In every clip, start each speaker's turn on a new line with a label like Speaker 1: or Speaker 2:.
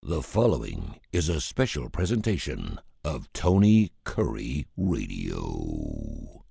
Speaker 1: The following is a special presentation of Tony Curry Radio.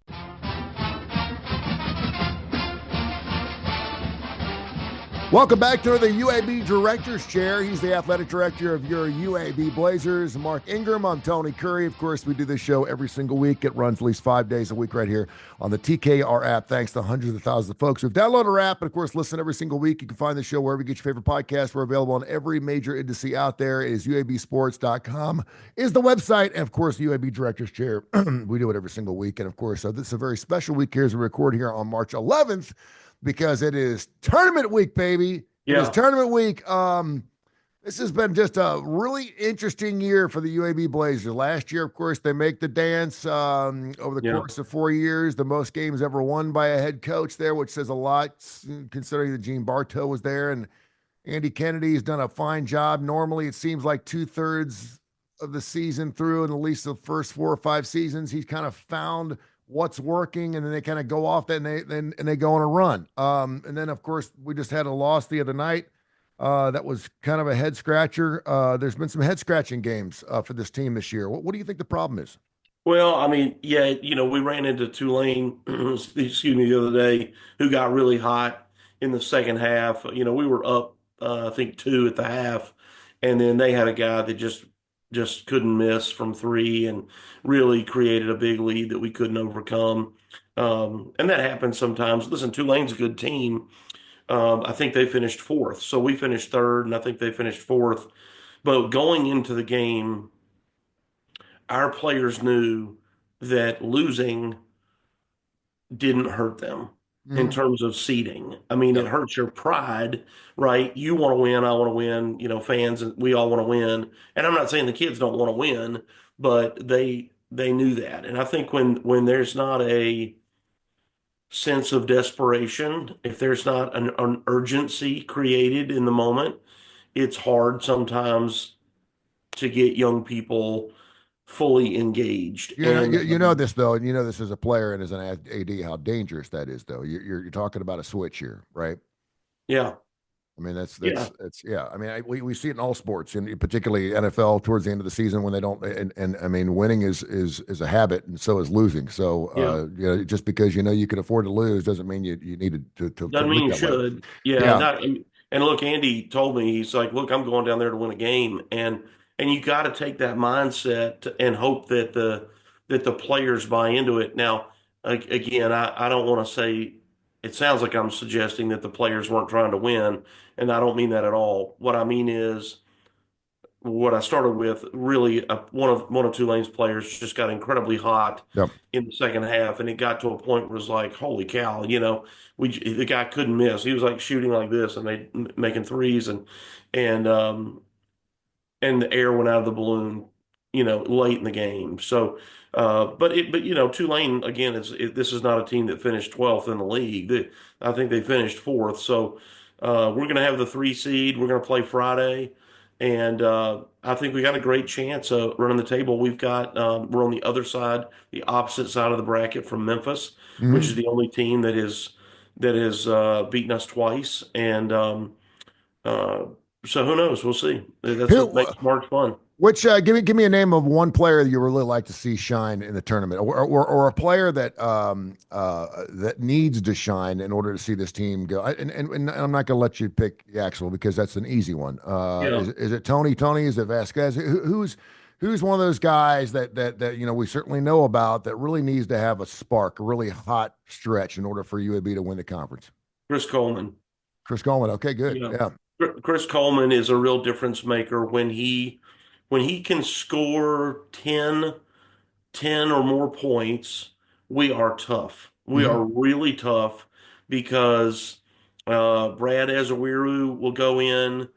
Speaker 2: Welcome back to the UAB Director's Chair. He's the athletic director of your UAB Blazers, Mark Ingram. I'm Tony Curry. Of course, we do this show every single week. It runs at least 5 days a week right here on the TKR app. Thanks to hundreds of thousands of folks who've downloaded our app and, of course, listen every single week. You can find the show wherever you get your favorite podcast. We're available on every major indice out there. It is UABsports.com is the website. And, of course, the UAB Director's Chair. We do it every single week. And, of course, this is a very special week here as we record here on March 11th. Because it is tournament week, baby. Yeah. It is tournament week. This has been just a really interesting year for the UAB Blazers. Last year, of course, they make the dance over the course of 4 years. The most games ever won by a head coach there, which says a lot considering that Gene Bartow was there. And Andy Kennedy has done a fine job. Normally, it seems like 2/3 of the season through, and at least the first 4 or 5 seasons, he's kind of found what's working, and then they kind of go off that and they go on a run. And then, of course, we just had a loss the other night. That was kind of a head scratcher. There's been some head scratching games for this team this year. What do you think the problem is?
Speaker 3: Well, I mean, yeah, we ran into Tulane, excuse me, the other day, who got really hot in the second half. We were up, I think 2 at the half, and then they had a guy that just couldn't miss from 3 and really created a big lead that we couldn't overcome. And that happens sometimes. Listen, Tulane's a good team. I think they finished 4th. So we finished 3rd, and I think they finished 4th. But going into the game, our players knew that losing didn't hurt them in terms of seeding. I mean, it hurts your pride, right? You want to win, I want to win, fans, and we all want to win. And I'm not saying the kids don't want to win, but they knew that. And I think when there's not a sense of desperation, if there's not an urgency created in the moment, it's hard sometimes to get young people fully engaged.
Speaker 2: You know this, though, and you know this as a player and as an AD, how dangerous that is, though. You're talking about a switch here, right?
Speaker 3: Yeah.
Speaker 2: I mean, that's I mean, we see it in all sports, and particularly NFL towards the end of the season when they don't. And I mean, winning is a habit, and so is losing. So, just because you can afford to lose doesn't mean you need to.
Speaker 3: Doesn't mean you should. Yeah. And look, Andy told me, he's like, look, I'm going down there to win a game, and you got to take that mindset and hope that the players buy into it. Now, again, I don't want to say. It sounds like I'm suggesting that the players weren't trying to win, and I don't mean that at all. What I mean is what I started with. Really, one of Tulane's players just got incredibly hot in the second half, and it got to a point where it was like, holy cow, the guy couldn't miss. He was like shooting like this and making threes, and the air went out of the balloon, late in the game. So. But Tulane again this is not a team that finished 12th in the league. I think they finished 4th. So we're going to have the 3 seed. We're going to play Friday, and I think we got a great chance of running the table. We've got we're on the other side, the opposite side of the bracket from Memphis, which is the only team that has beaten us twice, and so who knows? We'll see. That's what makes March fun.
Speaker 2: Which give me a name of one player that you really like to see shine in the tournament, or a player that that needs to shine in order to see this team go. And I'm not going to let you pick Yaxel because that's an easy one. Is it Tony? Is it Vasquez? Who's one of those guys that we certainly know about that really needs to have a spark, a really hot stretch in order for UAB to win the conference?
Speaker 3: Chris Coleman.
Speaker 2: Okay, good. Yeah.
Speaker 3: Chris Coleman is a real difference maker when he can score 10 or more points. We are tough. We are really tough because Brad Azawiru will go in,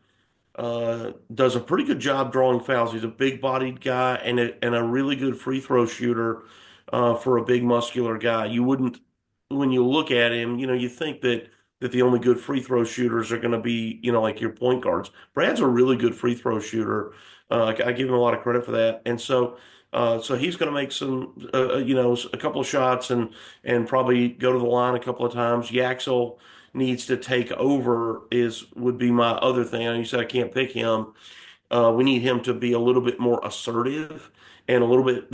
Speaker 3: does a pretty good job drawing fouls. He's a big-bodied guy and a really good free throw shooter for a big muscular guy. You wouldn't, when you look at him, you think that the only good free throw shooters are going to be, like your point guards. Brad's a really good free throw shooter. I give him a lot of credit for that. And so he's going to make some, a couple of shots and probably go to the line a couple of times. Yaxel needs to take over would be my other thing. You said I can't pick him. We need him to be a little bit more assertive and a little bit,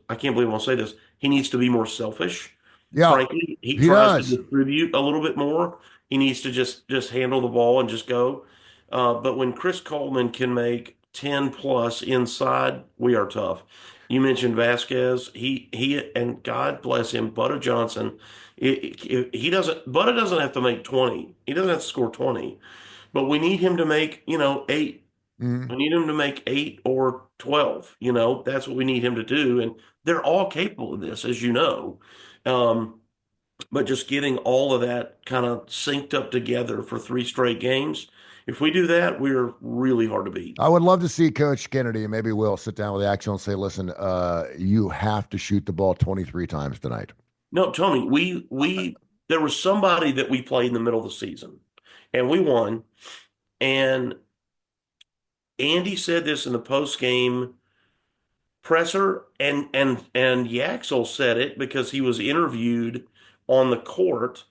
Speaker 3: I can't believe I'm gonna say this. He needs to be more selfish.
Speaker 2: Yeah,
Speaker 3: Frankly, he
Speaker 2: he
Speaker 3: tries to
Speaker 2: does.
Speaker 3: distribute a little bit more. He needs to just handle the ball and just go. But when Chris Coleman can make 10 plus inside, we are tough. You mentioned Vasquez. And God bless him, Butta Johnson. Butta doesn't have to make 20. He doesn't have to score 20, but we need him to make, 8.
Speaker 2: Mhm.
Speaker 3: We need him to make 8 or 12. That's what we need him to do. And they're all capable of this, as you know. Um, but just getting all of that kind of synced up together for 3 straight games, if we do that, we're really hard to beat.
Speaker 2: I would love to see Coach Kennedy, and maybe we'll sit down with the Axel and say, listen, you have to shoot the ball 23 times tonight.
Speaker 3: No, Tony, there was somebody that we played in the middle of the season, and we won. And Andy said this in the post game presser, and Yaxel said it because he was interviewed on the court,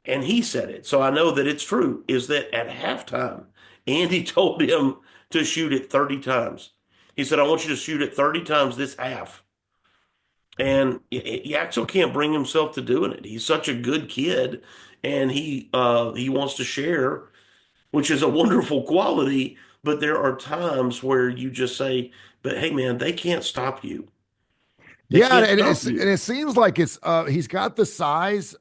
Speaker 3: and he said it. So I know that it's true. Is that at halftime, Andy told him to shoot it 30 times. He said, "I want you to shoot it 30 times this half." And Yaxel can't bring himself to doing it. He's such a good kid, and he wants to share, which is a wonderful quality. But there are times where you just say, "But hey, man, they can't stop you. They
Speaker 2: Yeah,
Speaker 3: can't
Speaker 2: and
Speaker 3: stop
Speaker 2: it's and
Speaker 3: you."
Speaker 2: it seems like it's he's got the size.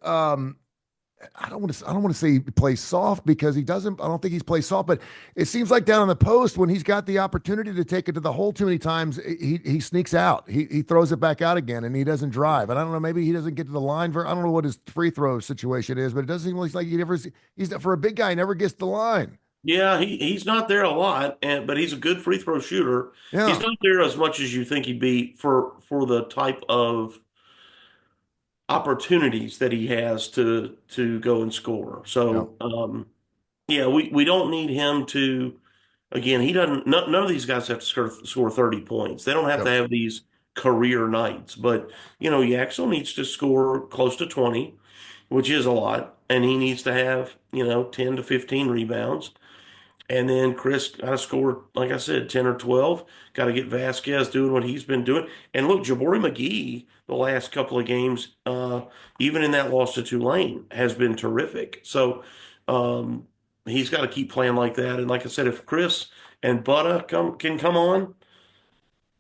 Speaker 2: I don't want to say he plays soft because he doesn't. I don't think he's played soft, but it seems like down on the post when he's got the opportunity to take it to the hole too many times, he sneaks out. He throws it back out again, and he doesn't drive. And I don't know, maybe he doesn't get to the line. I don't know what his free throw situation is, but it doesn't seem like he's for a big guy. He never gets to the line.
Speaker 3: Yeah, he's not there a lot, but he's a good free throw shooter. He's
Speaker 2: Yeah,
Speaker 3: not there as much as you think he'd be for the type of opportunities that he has to go and score.
Speaker 2: yeah,
Speaker 3: So yeah, we don't need him to. Again, he doesn't. None of these guys have to score 30 points. They don't have to
Speaker 2: yep.
Speaker 3: have these career nights. But Yaxel needs to score close to 20, which is a lot, and he needs to have 10 to 15 rebounds. And then Chris got to score, like I said, 10 or 12. Got to get Vasquez doing what he's been doing. And look, Jabari McGee, the last couple of games, even in that loss to Tulane, has been terrific. So um, he's got to keep playing like that. And like I said, if Chris and Butta can come on,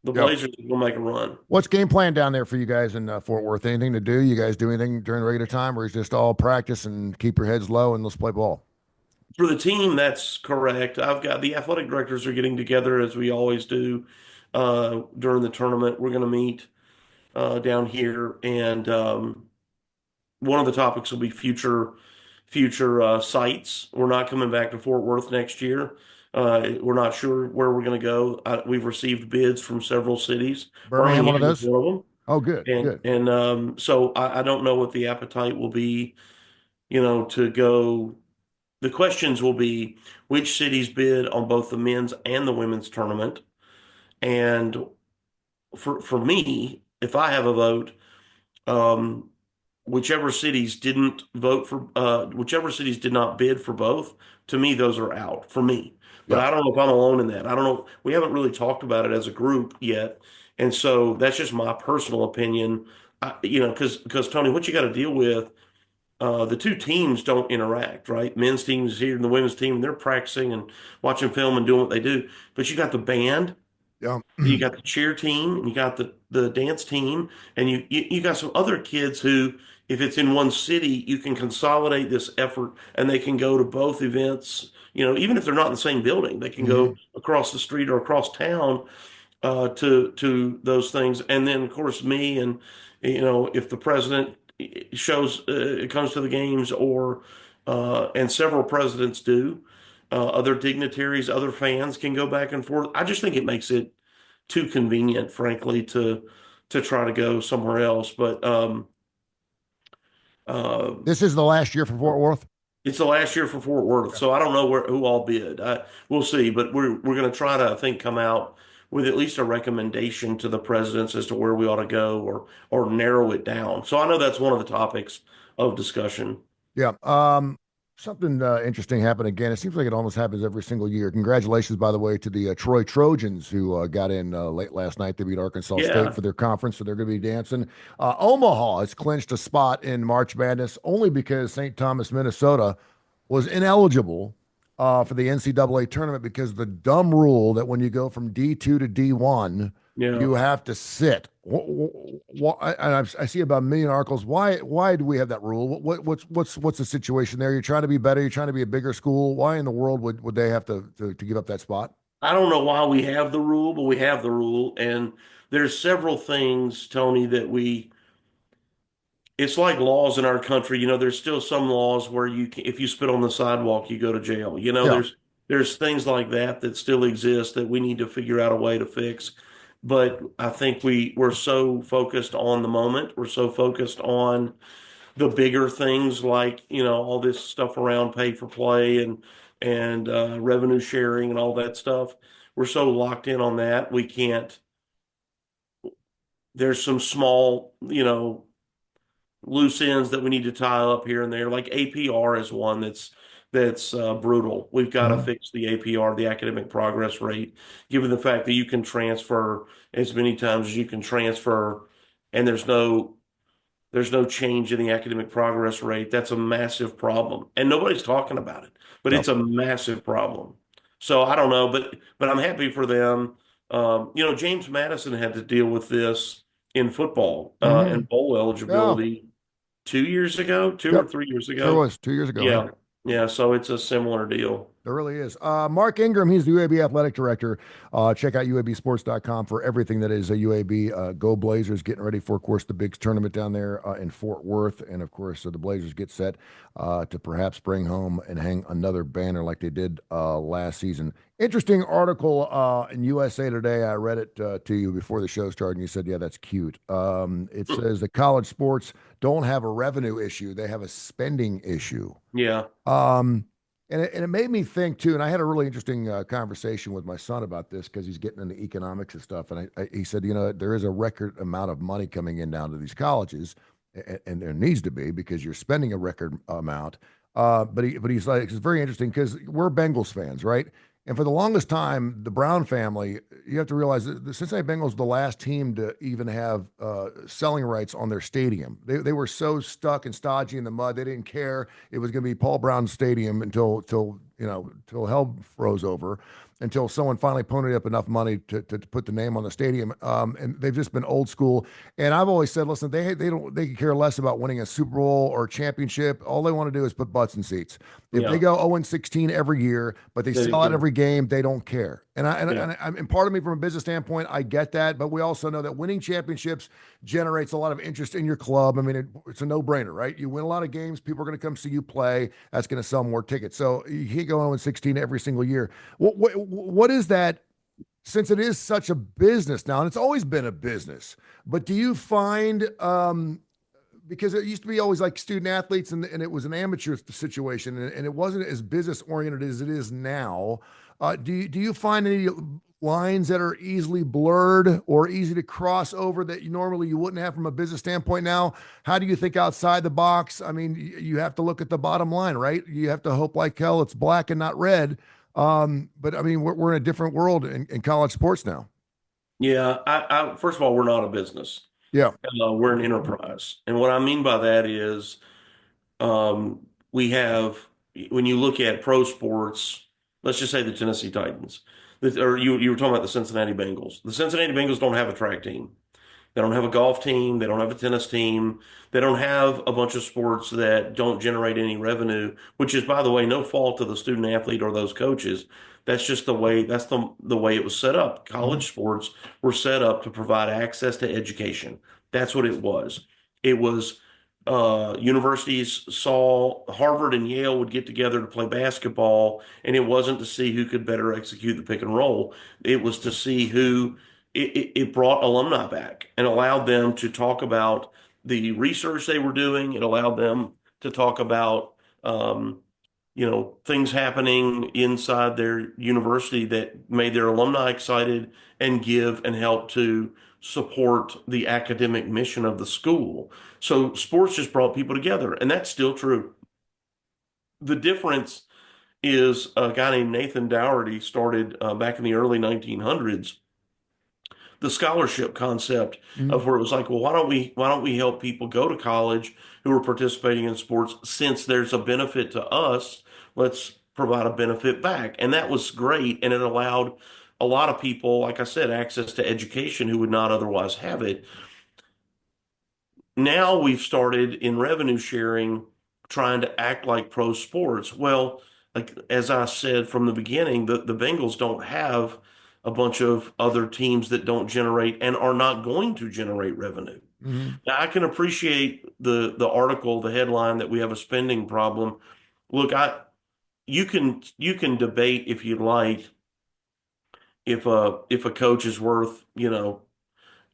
Speaker 3: the
Speaker 2: Yep.
Speaker 3: Blazers will make a run.
Speaker 2: What's game plan down there for you guys in Fort Worth? Anything to do? You guys do anything during regular time, or is just all practice and keep your heads low and let's play ball?
Speaker 3: For the team, that's correct. I've got the athletic directors are getting together as we always do during the tournament. We're going to meet down here, and one of the topics will be future sites. We're not coming back to Fort Worth next year. We're not sure where we're going to go. We've received bids from several cities.
Speaker 2: Birmingham, one of
Speaker 3: Birmingham is
Speaker 2: those?
Speaker 3: one of them,
Speaker 2: Oh, good, good.
Speaker 3: so I don't know what the appetite will be. To go. The questions will be which cities bid on both the men's and the women's tournament, and for me, if I have a vote. Um, whichever cities did not bid for both, to me, those are out for me. But
Speaker 2: Yeah.
Speaker 3: I don't know if I'm alone in that. I don't know. We haven't really talked about it as a group yet. And so that's just my personal opinion. Because Tony, what you got to deal with, the two teams don't interact, right? Men's team is here and the women's team, they're practicing and watching film and doing what they do. But you got the band,
Speaker 2: Yeah.
Speaker 3: you got the cheer team, and you got the dance team, and you got some other kids who, if it's in one city, you can consolidate this effort, and they can go to both events. Even if they're not in the same building, they can
Speaker 2: Mhm.
Speaker 3: go across the street or across town to those things. And then, of course, me and if the president shows comes to the games, or and several presidents do. Other dignitaries, other fans can go back and forth. I just think it makes it too convenient, frankly, to try to go somewhere else. But uh,
Speaker 2: This is the last year for Fort Worth.
Speaker 3: it's the last year for Fort Worth, so I don't know who all bid. We'll see, but we're going to try to, I think, come out with at least a recommendation to the presidents as to where we ought to go, or narrow it down. So I know that's one of the topics of discussion.
Speaker 2: Yeah. Something interesting happened again. It seems like it almost happens every single year. Congratulations, by the way, to the Troy Trojans who got in late last night. They beat Arkansas State
Speaker 3: Yeah.
Speaker 2: for their conference, so they're going to be dancing. Omaha has clinched a spot in March Madness only because St. Thomas, Minnesota was ineligible for the NCAA tournament because of the dumb rule that when you go from D2 to D1,
Speaker 3: Yeah.
Speaker 2: you have to sit. I see about a million articles. Why do we have that rule? What's the situation there? You're trying to be better. You're trying to be a bigger school. Why in the world would they have to give up that spot?
Speaker 3: I don't know why we have the rule, but we have the rule. And there's several things, Tony, that it's like laws in our country. There's still some laws where if you spit on the sidewalk, you go to jail.
Speaker 2: Yeah,
Speaker 3: There's things like that that still exist that we need to figure out a way to fix. But I think we're so focused on the moment. We're so focused on the bigger things like, all this stuff around pay for play and revenue sharing and all that stuff. We're so locked in on that. We can't, there's some small, loose ends that we need to tie up here and there. Like APR is one that's brutal. We've got to
Speaker 2: hmm
Speaker 3: fix the APR, the academic progress rate, given the fact that you can transfer as many times as you can transfer, and there's no change in the academic progress rate. That's a massive problem, and nobody's talking about it. But
Speaker 2: no.
Speaker 3: it's a massive problem. So I don't know, but I'm happy for them. James Madison had to deal with this in football
Speaker 2: hmm
Speaker 3: and bowl
Speaker 2: Yeah.
Speaker 3: eligibility 2 years ago, two or
Speaker 2: Yep.
Speaker 3: 3 years
Speaker 2: Sure
Speaker 3: ago.
Speaker 2: was 2 years ago. Yeah.
Speaker 3: Yeah, yeah. So it's a similar deal.
Speaker 2: It really is. Mark Ingram, he's the UAB athletic director. Check out UABsports.com for everything that is a UAB. Go Blazers, getting ready for, of course, the big tournament down there in Fort Worth. And, of course, the Blazers get set to perhaps bring home and hang another banner like they did last season. Interesting article in USA Today. I read it to you before the show started, and you said, yeah, that's cute. It says that college sports don't have a revenue issue, they have a spending issue.
Speaker 3: Yeah,
Speaker 2: Um, and it made me think too. And I had a really interesting conversation with my son about this because he's getting into economics and stuff. And he said, there is a record amount of money coming in down to these colleges, and there needs to be because you're spending a record amount. But he's like, it's very interesting because we're Bengals fans, right? And for the longest time, the Brown family, you have to realize that the Cincinnati Bengals were the last team to even have selling rights on their stadium. They were so stuck and stodgy in the mud, they didn't care. It was going to be Paul Brown Stadium until hell froze over, until someone finally ponied up enough money to put the name on the stadium. And they've just been old school. And I've always said, listen, they care less about winning a Super Bowl or a championship. All they want to do is put butts in seats. If they
Speaker 3: yeah.
Speaker 2: go 0-16 every year, but they
Speaker 3: They
Speaker 2: sell
Speaker 3: didn't
Speaker 2: out
Speaker 3: care.
Speaker 2: every game, they don't care.
Speaker 3: Yeah,
Speaker 2: And part of me, from a business standpoint, I get that. But we also know that winning championships generates a lot of interest in your club. I mean, it's a no-brainer, right? You win a lot of games, people are going to come see you play. That's going to sell more tickets. So you can't go 0-16 every single year. What is that? Since it is such a business now, and it's always been a business, but do you find because it used to be always like student athletes and it was an amateur situation and it wasn't as business oriented as it is now. Do you find any lines that are easily blurred or easy to cross over that you wouldn't have from a business standpoint now? How do you think outside the box? I mean, you have to look at the bottom line, right? You have to hope like hell it's black and not red. But I mean, we're in a different world in college sports now.
Speaker 3: yeah. First of all, we're not a business.
Speaker 2: Yeah.
Speaker 3: We're an enterprise, and what I mean by that is um, we have when you look at pro sports, let's just say the Tennessee Titans, or you were talking about the Cincinnati Bengals. The Cincinnati Bengals don't have a track team. They don't have a golf team. They don't have a tennis team. They don't have a bunch of sports that don't generate any revenue, which is, by the way, no fault of the student athlete or those coaches. That's just the way it was set up.
Speaker 2: Mhm.
Speaker 3: College sports were set up to provide access to education. That's what it was. It was universities saw Harvard and Yale would get together to play basketball, and it wasn't to see who could better execute the pick and roll. It was to see who it brought alumni back and allowed them to talk about the research they were doing. It allowed them to talk about things happening inside their university that made their alumni excited and give and help to support the academic mission of the school. So sports just brought people together, and that's still true. the difference is a guy named Nathan Dougherty started back in the early 1900s the scholarship concept
Speaker 2: Mhm.
Speaker 3: of where it was like, well, why don't we help people go to college who are participating in sports since there's a benefit to us, let's provide a benefit back. And that was great. And it allowed a lot of people, like I said, access to education who would not otherwise have it. Now we've started in revenue sharing trying to act like pro sports. Well, like as I said from the beginning, the Bengals don't have a bunch of other teams that don't generate and are not going to generate revenue.
Speaker 2: Mhm.
Speaker 3: Now I can appreciate the article, the headline that we have a spending problem. Look, I you can debate if you like if a coach is worth,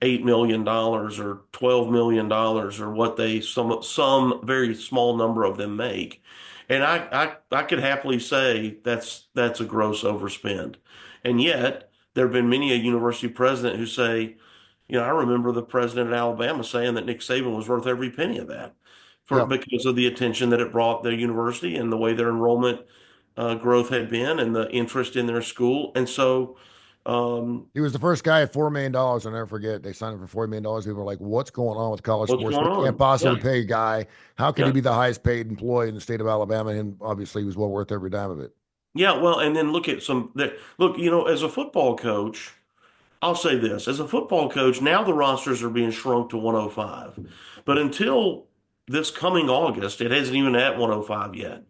Speaker 3: $8 million or $12 million or what they some very small number of them make. And I could happily say that's a gross overspend. And yet there have been many a university president who say, I remember the president of Alabama saying that Nick Saban was worth every penny of that
Speaker 2: Yeah.
Speaker 3: because of the attention that it brought their university and the way their enrollment growth had been and the interest in their school. And so
Speaker 2: He was the first guy at $4 million. I'll never forget. They signed him for $4 million. People were like, "What's going on with college
Speaker 3: what's
Speaker 2: sports?
Speaker 3: going
Speaker 2: We can't
Speaker 3: on?
Speaker 2: possibly
Speaker 3: Yeah.
Speaker 2: pay a guy. How can he
Speaker 3: Yeah.
Speaker 2: be the highest paid employee in the state of Alabama?" And obviously, he was well worth every dime of it.
Speaker 3: Yeah, well, and then look at look, as a football coach, I'll say this, as a football coach, now the rosters are being shrunk to 105. But until this coming August, it hasn't even at 105 yet.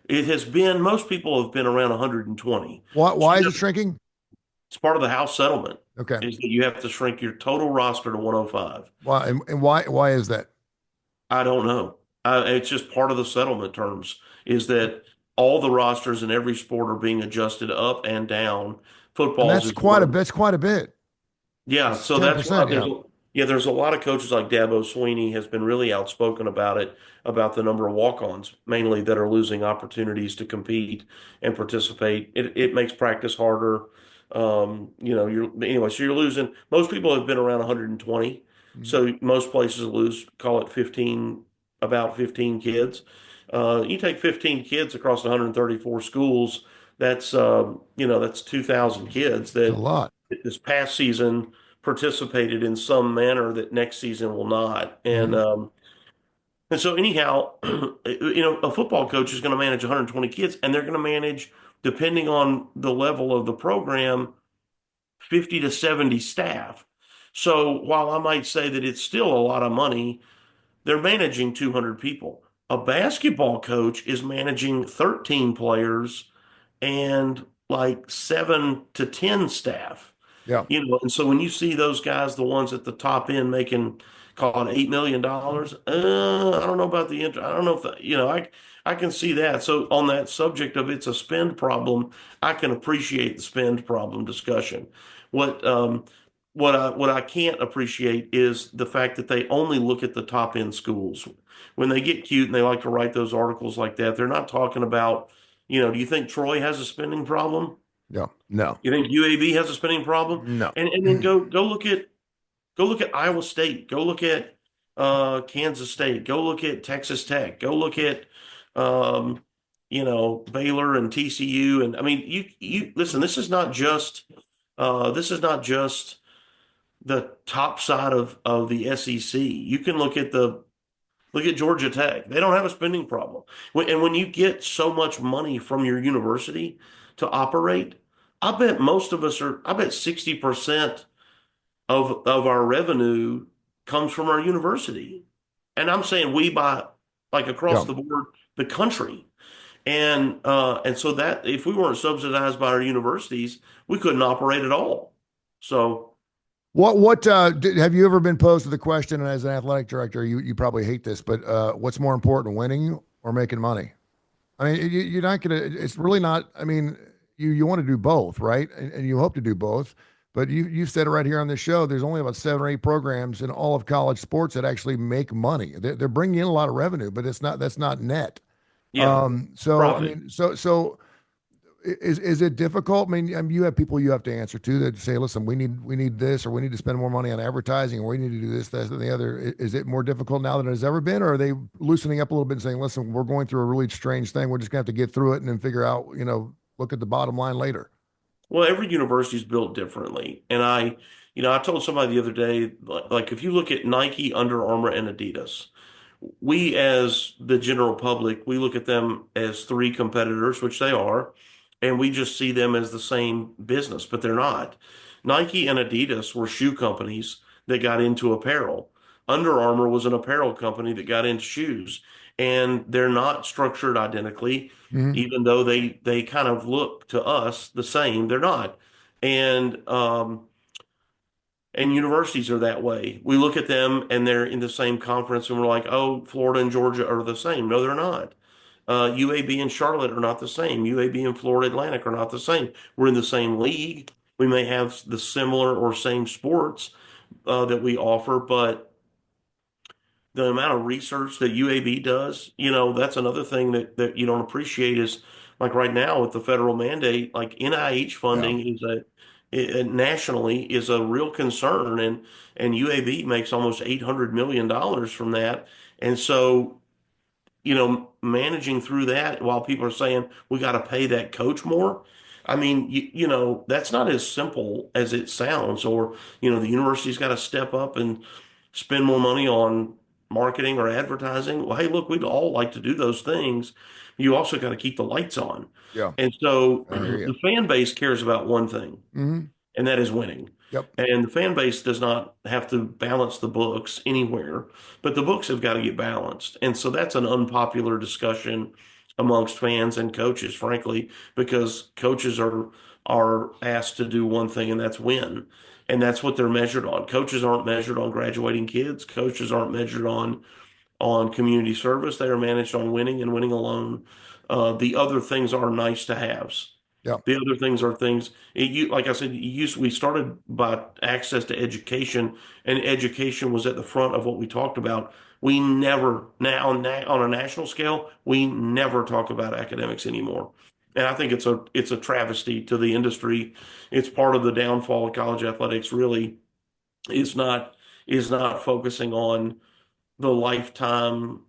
Speaker 3: It has been, most people have been around 120.
Speaker 2: Why?
Speaker 3: So
Speaker 2: Why is it shrinking?
Speaker 3: it's part of the House settlement
Speaker 2: Okay.
Speaker 3: is that you have to shrink your total roster to 105.
Speaker 2: Why? And why? Why is that?
Speaker 3: I don't know. It's just part of the settlement terms is that all the rosters in every sport are being adjusted up and down.
Speaker 2: And
Speaker 3: Football's
Speaker 2: that's
Speaker 3: is
Speaker 2: quite a
Speaker 3: one.
Speaker 2: bit. That's quite a bit.
Speaker 3: Yeah,
Speaker 2: It's
Speaker 3: so that's why
Speaker 2: 10%. Yeah.
Speaker 3: there's a lot of coaches like Dabo Sweeney has been really outspoken about it, about the number of walk-ons mainly that are losing opportunities to compete and participate. It makes practice harder. So you're losing. Most people have been around 120,
Speaker 2: Mhm.
Speaker 3: so most places lose, call it 15, about 15 kids. You take 15 kids across 134 schools, that's 2,000 kids
Speaker 2: It's a
Speaker 3: that
Speaker 2: lot.
Speaker 3: this past season participated in some manner that next season will not. And
Speaker 2: Mhm.
Speaker 3: and so anyhow, a football coach is going to manage 120 kids, and they're going to manage, depending on the level of the program, 50 to 70 staff. So while I might say that it's still a lot of money, they're managing 200 people. A basketball coach is managing 13 players and like 7 to 10 staff.
Speaker 2: Yeah.
Speaker 3: And so when you see those guys, the ones at the top end making, call it $8 million, I don't know about I don't know if I can see that. So on that subject of it's a spend problem, I can appreciate the spend problem discussion. What um what I can't appreciate is the fact that they only look at the top end schools. When they get cute and they like to write those articles like that, they're not talking about, do you think Troy has a spending problem?
Speaker 2: Yeah. No.
Speaker 3: You think UAB has a spending problem?
Speaker 2: No.
Speaker 3: And then go look at Iowa State. Go look at Kansas State. Go look at Texas Tech. Go look at um, Baylor and TCU. And I mean, you listen. This is not just the top side of the SEC. You can look at Georgia Tech. They don't have a spending problem. And when you get so much money from your university to operate, I bet 60% of our revenue comes from our university. And I'm saying we by like across
Speaker 2: Yeah.
Speaker 3: the board, the country. And so that if we weren't subsidized by our universities, we couldn't operate at all. So
Speaker 2: Have you ever been posed with the question, and as an athletic director, you probably hate this, but what's more important, winning or making money? I mean, you're not going to, it's really not, I mean, you want to do both, right? And you hope to do both. But you've said it right here on this show. There's only about 7 or 8 programs in all of college sports that actually make money. They're bringing in a lot of revenue, but that's not net.
Speaker 3: yeah,
Speaker 2: So I
Speaker 3: profit.
Speaker 2: mean, so is it difficult? I mean, you have people you have to answer to that say, listen, we need this, or we need to spend more money on advertising, or we need to do this, that, and the other. Is it more difficult now than it has ever been, or are they loosening up a little bit and saying, listen, we're going through a really strange thing. We're just gonna have to get through it and then figure out, look at the bottom line later.
Speaker 3: Well, every university is built differently. And I told somebody the other day, like if you look at Nike, Under Armour, and Adidas, we as the general public, we look at them as three competitors, which they are, and we just see them as the same business, but they're not. Nike and Adidas were shoe companies that got into apparel. Under Armour was an apparel company that got into shoes, and they're not structured identically,
Speaker 2: Hmm.
Speaker 3: even though they kind of look to us the same. They're not. And universities are that way. We look at them and they're in the same conference and we're like, oh, Florida and Georgia are the same. No, they're not. UAB and Charlotte are not the same. UAB and Florida Atlantic are not the same. We're in the same league. We may have the similar or same sports that we offer, but the amount of research that UAB does, that's another thing that you don't appreciate is like right now with the federal mandate, like NIH
Speaker 2: Yeah.
Speaker 3: funding nationally is a real concern, and UAB makes almost $800 million from that. And so, managing through that while people are saying we got to pay that coach more. I mean, that's not as simple as it sounds, or, the university's got to step up and spend more money on marketing or advertising. Well, hey, look, we'd all like to do those things. You also got to keep the lights on.
Speaker 2: Yeah.
Speaker 3: And so
Speaker 2: I hear you.
Speaker 3: the fan base cares about one thing,
Speaker 2: Hmm.
Speaker 3: and that is winning.
Speaker 2: Yep.
Speaker 3: And the fan base does not have to balance the books anywhere, but the books have got to get balanced. And so that's an unpopular discussion amongst fans and coaches, frankly, because coaches are asked to do one thing, and that's win. And that's what they're measured on. Coaches aren't measured on graduating kids. Coaches aren't measured on community service. They are managed on winning and winning alone. The other things are nice to haves.
Speaker 2: Yeah.
Speaker 3: The other things are things, like I said, we started by access to education, and education was at the front of what we talked about. We never, now on a national scale, we never talk about academics anymore. And I think it's a travesty to the industry. It's part of the downfall of college athletics, really, is not is not focusing on the lifetime,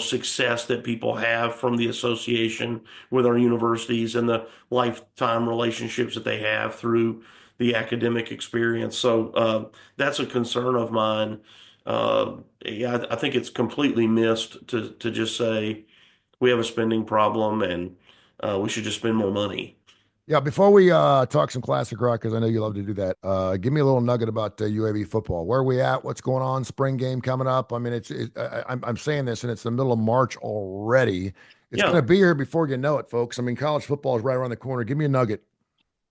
Speaker 3: success that people have from the association with our universities and the lifetime relationships that they have through the academic experience. So that's a concern of mine. Yeah, I think it's completely missed to just say we have a spending problem and we should just spend more money.
Speaker 2: Yeah, before we talk some classic rock, because I know you love to do that, give me a little nugget about UAB football. Where are we at? What's going on? Spring game coming up. I mean, I'm saying this, and it's the middle of March already. It's going to
Speaker 3: Yeah.
Speaker 2: be here before you know it, folks. I mean, college football is right around the corner. Give me a nugget.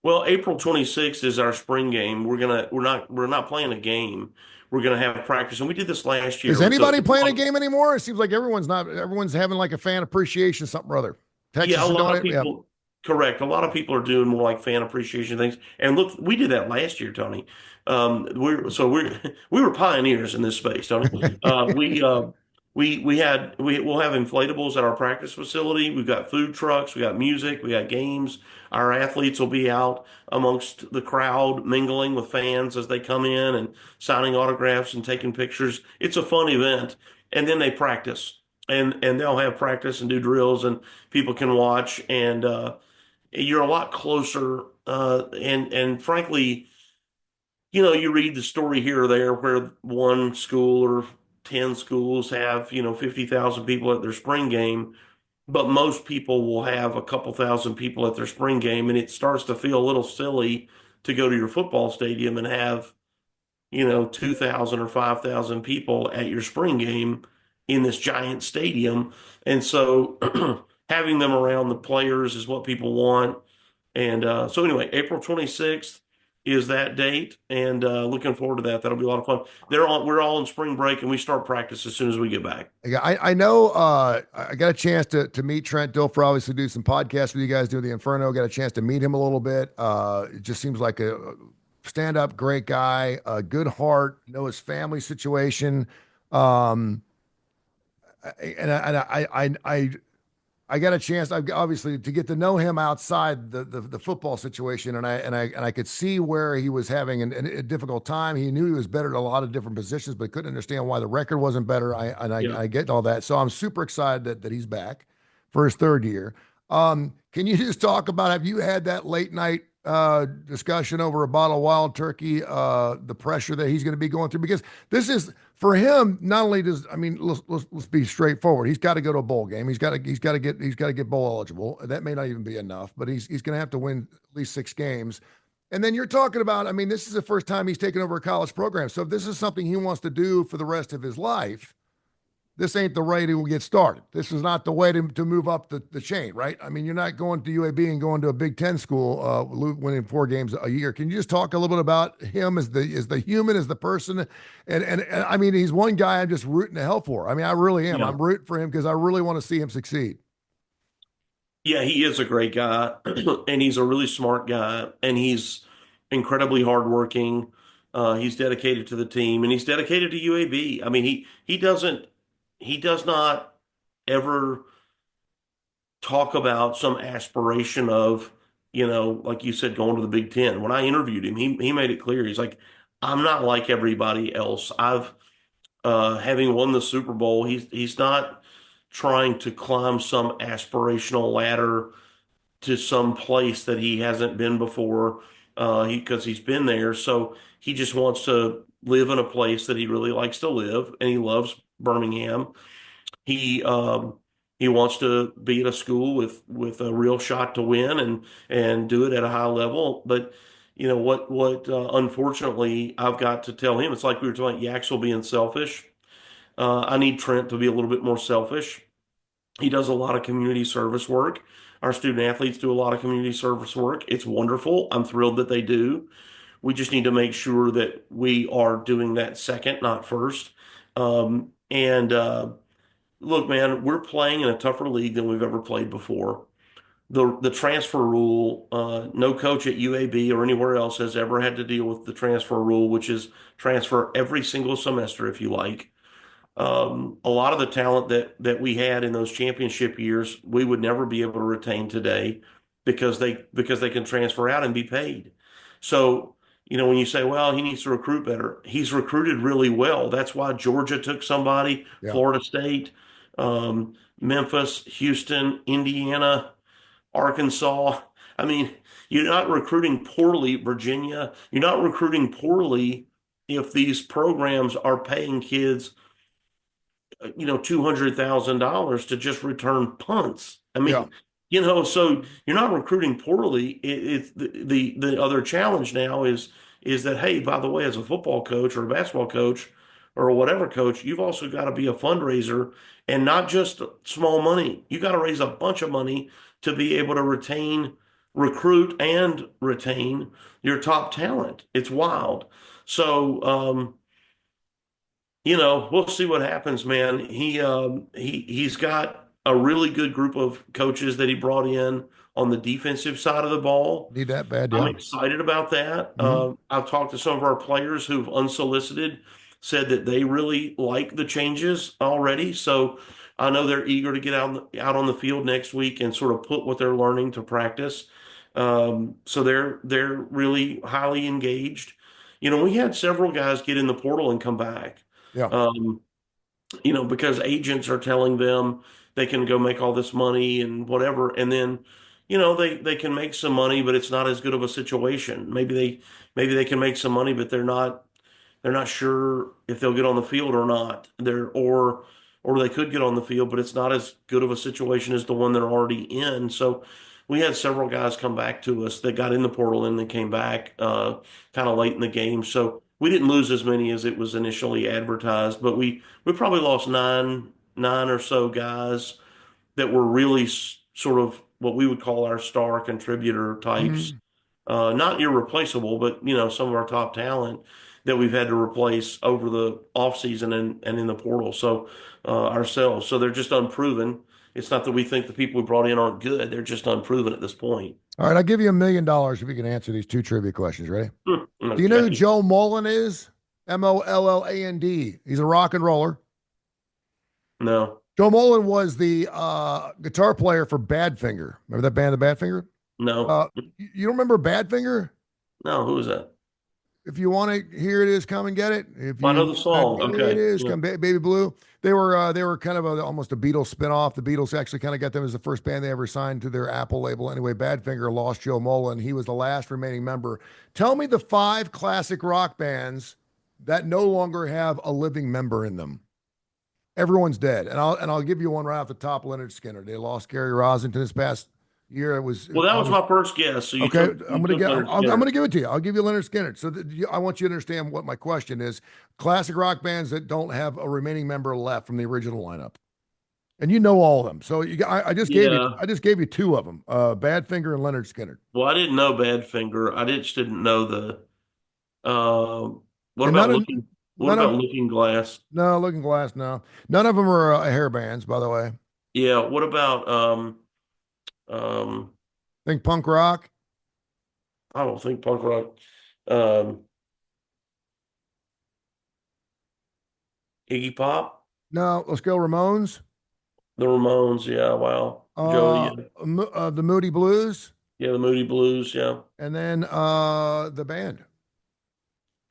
Speaker 3: Well, April 26th is our spring game. We're not playing a game. We're gonna have practice, and we did this last
Speaker 2: Is
Speaker 3: year.
Speaker 2: anybody playing a game anymore? It seems like everyone's not. Everyone's having like a fan appreciation, something or other.
Speaker 3: Yeah,
Speaker 2: Texas
Speaker 3: a
Speaker 2: is
Speaker 3: lot
Speaker 2: doing
Speaker 3: of
Speaker 2: it. Yeah.
Speaker 3: people, correct. A lot of people are doing more like fan appreciation things. And look, we did that last year, Tony. We were pioneers in this space, Tony. We'll have inflatables at our practice facility. We've got food trucks, we got music, we got games. Our athletes will be out amongst the crowd, mingling with fans as they come in and signing autographs and taking pictures. It's a fun event. And then they practice. And they'll have practice and do drills and people can watch, and you're a lot closer. And frankly, you read the story here or there where one school or 10 schools have 50,000 people at their spring game, but most people will have a couple thousand people at their spring game, and it starts to feel a little silly to go to your football stadium and have 2,000 or 5,000 people at your spring game in this giant stadium. And so having them around the players is what people want. And so anyway, April 26th is that date, and looking forward to that. That'll be a lot of fun. We're all in spring break, and we start practice as soon as we get back.
Speaker 2: Yeah, I know. I got a chance to meet Trent Dilfer, obviously do some podcasts with you guys, do the Inferno. Got a chance to meet him a little bit. It just seems like a stand-up, great guy, a good heart. Know his family situation. And I got a chance, obviously, to get to know him outside the football situation, and I could see where he was having a difficult time. He knew he was better at a lot of different positions, but couldn't understand why the record wasn't better.
Speaker 3: Yeah.
Speaker 2: I get all that, so I'm super excited that he's back for his third year. Can you just talk about, have you had that late night discussion over a bottle of wild turkey, the pressure that he's going to be going through? Because this is for him. Not only does, I mean, let's be straightforward. He's got to go to a bowl game. He's got to get bowl eligible. That may not even be enough, but he's going to have to win at least 6 games. And then you're talking about, I mean, this is the first time he's taken over a college program. So if this is something he wants to do for the rest of his life, this ain't the way to get started. This is not the way to move up the chain, right? I mean, you're not going to UAB and going to a Big Ten school, winning 4 games a year. Can you just talk a little bit about him as the human, as the person? And I mean, he's one guy I'm just rooting to hell for. I mean, I really am.
Speaker 3: Yeah.
Speaker 2: I'm rooting for him because I really want to see him succeed.
Speaker 3: Yeah, he is a great guy, and he's a really smart guy, and he's incredibly hardworking. He's dedicated to the team, and he's dedicated to UAB. I mean, he does not ever talk about some aspiration of, like you said, going to the Big Ten. When I interviewed him, he made it clear. He's like, I'm not like everybody else. Having won the Super Bowl, he's not trying to climb some aspirational ladder to some place that he hasn't been before, because he's been there. So he just wants to live in a place that he really likes to live, and he loves Birmingham. He he wants to be at a school with a real shot to win and do it at a high level. But what unfortunately I've got to tell him, it's like we were talking about Yaxel being selfish. I need Trent to be a little bit more selfish. He does a lot of community service work. Our student athletes do a lot of community service work. It's wonderful. I'm thrilled that they do. We just need to make sure that we are doing that second, not first. And Look, man, we're playing in a tougher league than we've ever played before. The transfer rule, no coach at UAB or anywhere else has ever had to deal with the transfer rule, which is transfer every single semester if you like. A lot of the talent that we had in those championship years, we would never be able to retain today because they can transfer out and be paid. So, when you say, well, he needs to recruit better, he's recruited really well. That's why Georgia took somebody,
Speaker 2: Yeah.
Speaker 3: Florida State, Memphis, Houston, Indiana, Arkansas. I mean, you're not recruiting poorly, Virginia. You're not recruiting poorly if these programs are paying kids $200,000 to just return punts. I
Speaker 2: Yeah.
Speaker 3: mean, so you're not recruiting poorly. It's the other challenge now is that, hey, by the way, as a football coach or a basketball coach or whatever coach, you've also got to be a fundraiser, and not just small money. You got to raise a bunch of money to be able to recruit and retain your top talent. It's wild. So, we'll see what happens, man. He's got a really good group of coaches that he brought in on the defensive side of the ball.
Speaker 2: Need that bad,
Speaker 3: I'm
Speaker 2: yeah.
Speaker 3: excited about that.
Speaker 2: Mhm.
Speaker 3: I've talked to some of our players who've unsolicited said that they really like the changes already. So I know they're eager to get out on the field next week and sort of put what they're learning to practice. So they're really highly engaged. We had several guys get in the portal and come back.
Speaker 2: Yeah.
Speaker 3: Um, because agents are telling them they can go make all this money and whatever, and then, they can make some money, but it's not as good of a situation. Maybe they can make some money, but they're not sure if they'll get on the field or not. Or they could get on the field, but it's not as good of a situation as the one they're already in. So we had several guys come back to us that got in the portal and then came back kind of late in the game. So we didn't lose as many as it was initially advertised, but we probably lost nine or so guys that were really sort of what we would call our star contributor types.
Speaker 2: Mhm.
Speaker 3: Not irreplaceable, but some of our top talent that we've had to replace over the offseason and in the portal. So ourselves. So they're just unproven. It's not that we think the people we brought in aren't good. They're just unproven at this point.
Speaker 2: All right, I'll give you $1 million if you can answer these 2 trivia questions. Ready? Do you know who
Speaker 3: Okay.
Speaker 2: Joe Mullen is? Molland. He's a rock and roller.
Speaker 3: No.
Speaker 2: Joe Mullen was the guitar player for Badfinger. Remember that band, the Badfinger?
Speaker 3: No,
Speaker 2: You don't remember Badfinger?
Speaker 3: no, who is that?
Speaker 2: If you want to hear it is, come and get it. If
Speaker 3: Well, I know
Speaker 2: you
Speaker 3: the song.
Speaker 2: it
Speaker 3: Okay.
Speaker 2: is
Speaker 3: Yeah.
Speaker 2: come Baby Blue. They were kind of almost a Beatles spinoff. The Beatles actually kind of got them as the first band they ever signed to their Apple label. Anyway, Badfinger lost Joe Mullen. He was the last remaining member. Tell me the five classic rock bands that no longer have a living member in them. Everyone's dead, and I'll give you one right off the top. Leonard Skinner. They lost Gary Rosington this past year. It was
Speaker 3: Well, that was
Speaker 2: obvious.
Speaker 3: my first guess. So
Speaker 2: Okay,
Speaker 3: you took Leonard
Speaker 2: I'm going
Speaker 3: Skinner.
Speaker 2: to give it to you. I'll give you Leonard Skinner. So I want you to understand what my question is. Classic rock bands that don't have a remaining member left from the original lineup, and you know all of them. So
Speaker 3: Yeah.
Speaker 2: I just gave you two of them, Badfinger and Leonard Skinner.
Speaker 3: Well, I didn't know Badfinger. I just didn't know the. What
Speaker 2: And
Speaker 3: about looking? What
Speaker 2: none
Speaker 3: about
Speaker 2: of
Speaker 3: Looking Glass?
Speaker 2: no Looking Glass. No, none of them are hair bands, by the way.
Speaker 3: Yeah. What about um?
Speaker 2: Think punk rock.
Speaker 3: I don't think punk rock. Um, Iggy Pop,
Speaker 2: No, let's go Ramones.
Speaker 3: the Ramones. Yeah. Wow. Joey. Yeah.
Speaker 2: The Moody Blues,
Speaker 3: Yeah. The Moody Blues. Yeah.
Speaker 2: and then the band.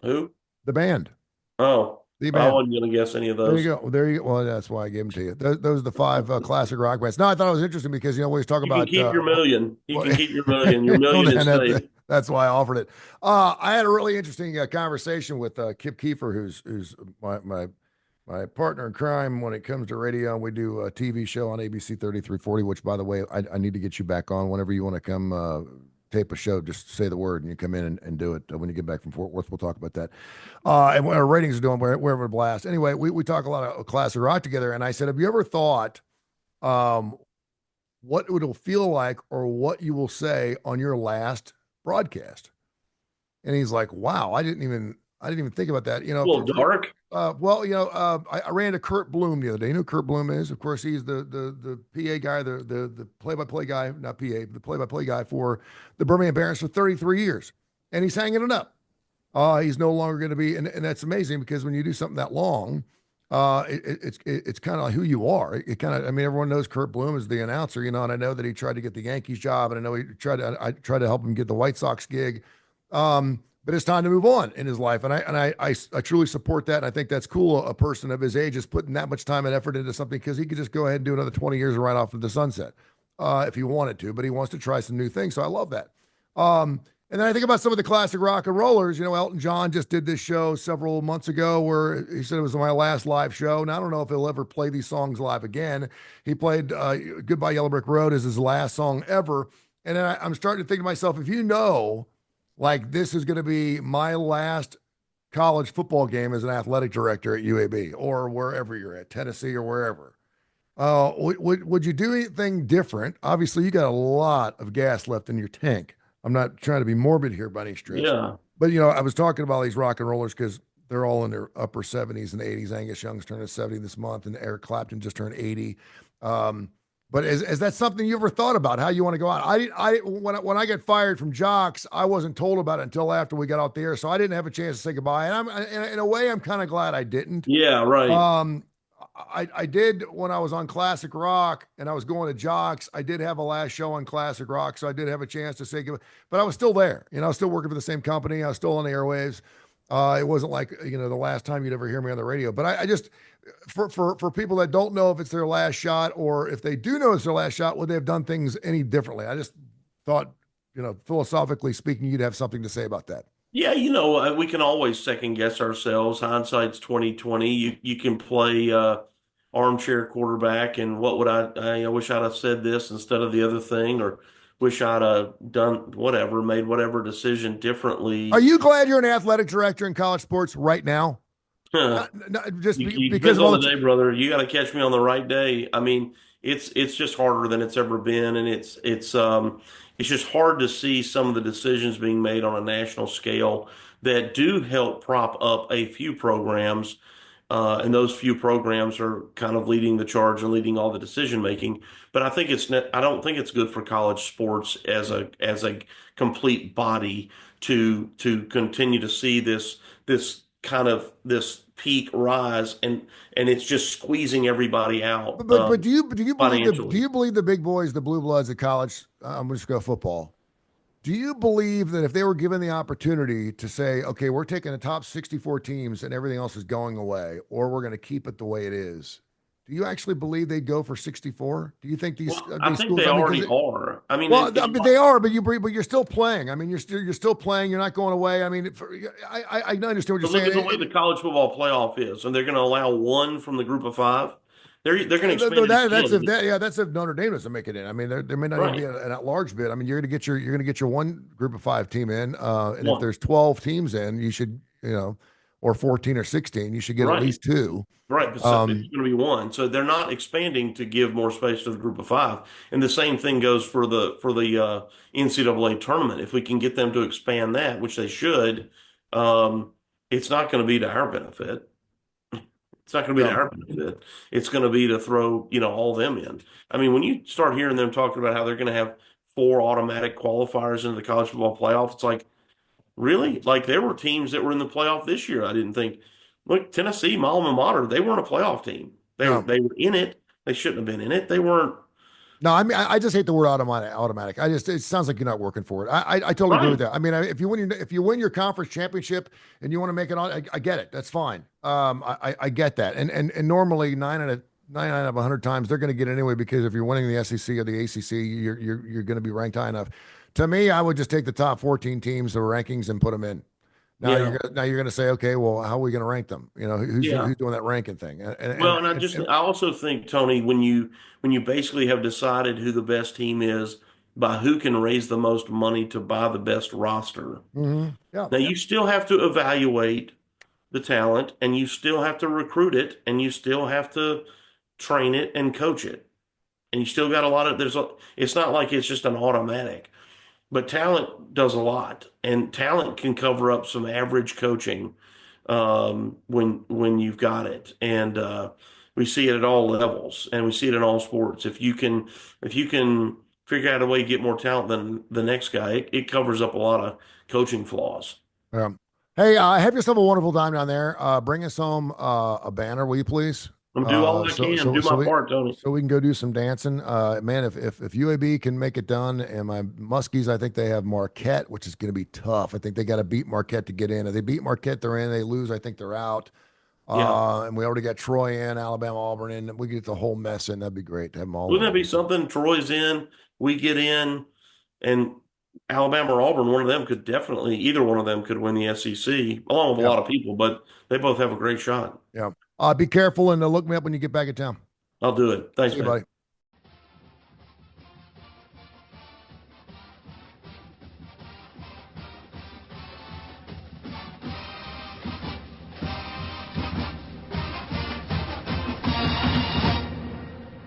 Speaker 3: Who?
Speaker 2: The band.
Speaker 3: Oh,
Speaker 2: The
Speaker 3: I
Speaker 2: band.
Speaker 3: wasn't gonna guess any of
Speaker 2: There you
Speaker 3: those.
Speaker 2: go. There you go. Well, that's why I gave them to you. Those are the five classic rock bands. No, I thought it was interesting because you know we always talk
Speaker 3: You can
Speaker 2: about.
Speaker 3: keep your million. You
Speaker 2: Well,
Speaker 3: can keep your million. Your
Speaker 2: well,
Speaker 3: million is
Speaker 2: then
Speaker 3: safe.
Speaker 2: that's why I offered it. I had a really interesting conversation with Kip Kiefer, who's my partner in crime when it comes to radio. We do a TV show on ABC 3340, which, by the way, I need to get you back on whenever you want to come tape a show. Just say the word and you come in and do it when you get back from Fort Worth. We'll talk about that. And what our ratings are doing, we're having a blast. Anyway, we talk a lot of classic rock together. And I said, have you ever thought um, what it will feel like or what you will say on your last broadcast? And he's like, wow, I didn't even think about that. You
Speaker 3: A
Speaker 2: know,
Speaker 3: little dark.
Speaker 2: well, I ran into Kurt Bloom the other day. You know who Kurt Bloom is? Of course, he's the PA guy, the play-by-play guy, not PA, the play-by-play guy for the Birmingham Barons for 33 years. And he's hanging it up. He's no longer going to be, and that's amazing because when you do something that long, it's kind of like who you are. It kind of, I mean, everyone knows Kurt Bloom is the announcer, you know, and I know that he tried to get the Yankees job, and I know I tried to help him get the White Sox gig. But it's time to move on in his life, and I truly support that. And I think that's cool. A person of his age is putting that much time and effort into something because he could just go ahead and do another 20 years right off of the sunset if he wanted to. But he wants to try some new things, so I love that. And then I think about some of the classic rock and rollers. You know, Elton John just did this show several months ago where he said it was my last live show. And I don't know if he'll ever play these songs live again. He played Goodbye Yellow Brick Road as his last song ever. And then I'm starting to think to myself, if you know, like this is going to be my last college football game as an athletic director at UAB or wherever you're at, Tennessee or wherever, would you do anything different? Obviously, you got a lot of gas left in your tank. I'm not trying to be morbid here by any stretch.
Speaker 3: Yeah.
Speaker 2: But, you know, I was talking about these rock and rollers because they're all in their upper 70s and 80s. Angus Young's turning 70 this month, and Eric Clapton just turned 80. But is that something you ever thought about, how you want to go out? When I got fired from Jocks, I wasn't told about it until after we got out the air, so I didn't have a chance to say goodbye. And in a way, I'm kind of glad I didn't.
Speaker 3: Yeah. Right.
Speaker 2: I did when I was on Classic Rock and I was going to Jocks. I did have a last show on Classic Rock, so I did have a chance to say goodbye. But I was still there. You know, I was still working for the same company. I was still on the airwaves. It wasn't like, you know, the last time you'd ever hear me on the radio. But I just, for people that don't know if it's their last shot or if they do know it's their last shot, would they have done things any differently? I just thought, you know, philosophically speaking, you'd have something to say about that.
Speaker 3: Yeah, you know, we can always second guess ourselves. Hindsight's 2020. You can play armchair quarterback and what would I wish I'd have said this instead of the other thing, or wish I'd have done whatever, made whatever decision
Speaker 2: Are
Speaker 3: differently.
Speaker 2: you glad you're an athletic director in college sports right now? Just
Speaker 3: You
Speaker 2: because
Speaker 3: depends
Speaker 2: of all
Speaker 3: on the day, brother. You got to catch me on the right day. I mean, it's just harder than it's ever been, and it's just hard to see some of the decisions being made on a national scale that do help prop up a few programs, and those few programs are kind of leading the charge and leading all the decision making. But I don't think it's good for college sports as a complete body to continue to see this kind of this peak rise, and it's just squeezing everybody out
Speaker 2: But do
Speaker 3: financially.
Speaker 2: you believe the big boys, the blue bloods at college? I'm just going to go football. Do you believe that if they were given the opportunity to say, okay, we're taking the top 64 teams and everything else is going away, or we're going to keep it the way it is? Do you actually believe they'd go for 64? Do you think
Speaker 3: Well, I
Speaker 2: these
Speaker 3: think
Speaker 2: schools?
Speaker 3: they
Speaker 2: I mean, because
Speaker 3: already are. I mean,
Speaker 2: well, I mean, they are, but you're still playing. I mean, you're still playing. You're not going away. I mean, I understand what you're
Speaker 3: but look
Speaker 2: saying.
Speaker 3: at the way the college football playoff is, and they're going to allow one from the group of five. They're going to expand it again.
Speaker 2: That's if Notre Dame doesn't make it in. I mean, there may not even be
Speaker 3: Right.
Speaker 2: an at-large bid. I mean, you're gonna get your one group of five team in, and if
Speaker 3: One.
Speaker 2: there's 12 teams in, you should or 14 or 16, you should get at
Speaker 3: Right.
Speaker 2: least two.
Speaker 3: Right, but so it's
Speaker 2: Um,
Speaker 3: going to be one. So they're not expanding to give more space to the group of five. And the same thing goes for the NCAA tournament. If we can get them to expand that, which they should, it's not going to be to our benefit. It's not going to be
Speaker 2: yeah,
Speaker 3: to our benefit. It's going to be to throw, all them in. I mean, when you start hearing them talking about how they're going to have four automatic qualifiers into the college football playoff, it's like, really? Like there were teams that were in the playoff this year. I didn't think. Look, Tennessee, my alma mater, they weren't a playoff team.
Speaker 2: no.
Speaker 3: They were in it. They shouldn't have been in it. They weren't.
Speaker 2: No, I mean, I just hate the word automatic. Automatic. It sounds like you're not working for it. I totally agree with
Speaker 3: Right.
Speaker 2: that. I mean, if you win your conference championship and you want to make it on, I get it. That's fine. I get that. And normally 9 out of 100 times they're going to get it anyway because if you're winning the SEC or the ACC, you're going to be ranked high enough. To me, I would just take the top 14 teams, the rankings, and put them in.
Speaker 3: Yeah.
Speaker 2: Now you're gonna say, okay, well, how are we gonna rank them?
Speaker 3: Yeah.
Speaker 2: Who's doing that ranking thing?
Speaker 3: Well, and I also think, Tony, when you basically have decided who the best team is by who can raise the most money to buy the best roster.
Speaker 2: Yeah,
Speaker 3: Now you still have to evaluate the talent and you still have to recruit it and you still have to train it and coach it. And you still got a lot of it's not like it's just an automatic. But talent does a lot, and talent can cover up some average coaching when you've got it. And we see it at all levels, and we see it in all sports. If you can figure out a way to get more talent than the next guy, it covers up a lot of coaching flaws.
Speaker 2: yeah. Hey, have yourself a wonderful time down there. Bring us home a banner, will you please?
Speaker 3: I'm do all I can, do my part, Tony.
Speaker 2: So we can go do some dancing. Man, if UAB can make it done, and my Muskies, I think they have Marquette, which is going to be tough. I think they got to beat Marquette to get in. If they beat Marquette, they're in. They lose, I think they're out.
Speaker 3: Yeah.
Speaker 2: And we already got Troy in, Alabama, Auburn in. We get the whole mess in. That'd be great to have them all
Speaker 3: Wouldn't
Speaker 2: in.
Speaker 3: that be something? Troy's in, we get in, and Alabama or Auburn, either one of them could win the SEC, along with a
Speaker 2: Yeah,
Speaker 3: lot of people, but they both have a great shot.
Speaker 2: yeah. Be careful and look me up when you get back in town.
Speaker 3: I'll do it. Thanks,
Speaker 2: See you,
Speaker 3: man.
Speaker 2: buddy.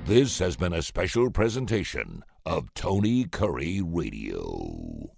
Speaker 1: This has been a special presentation of Tony Curry Radio.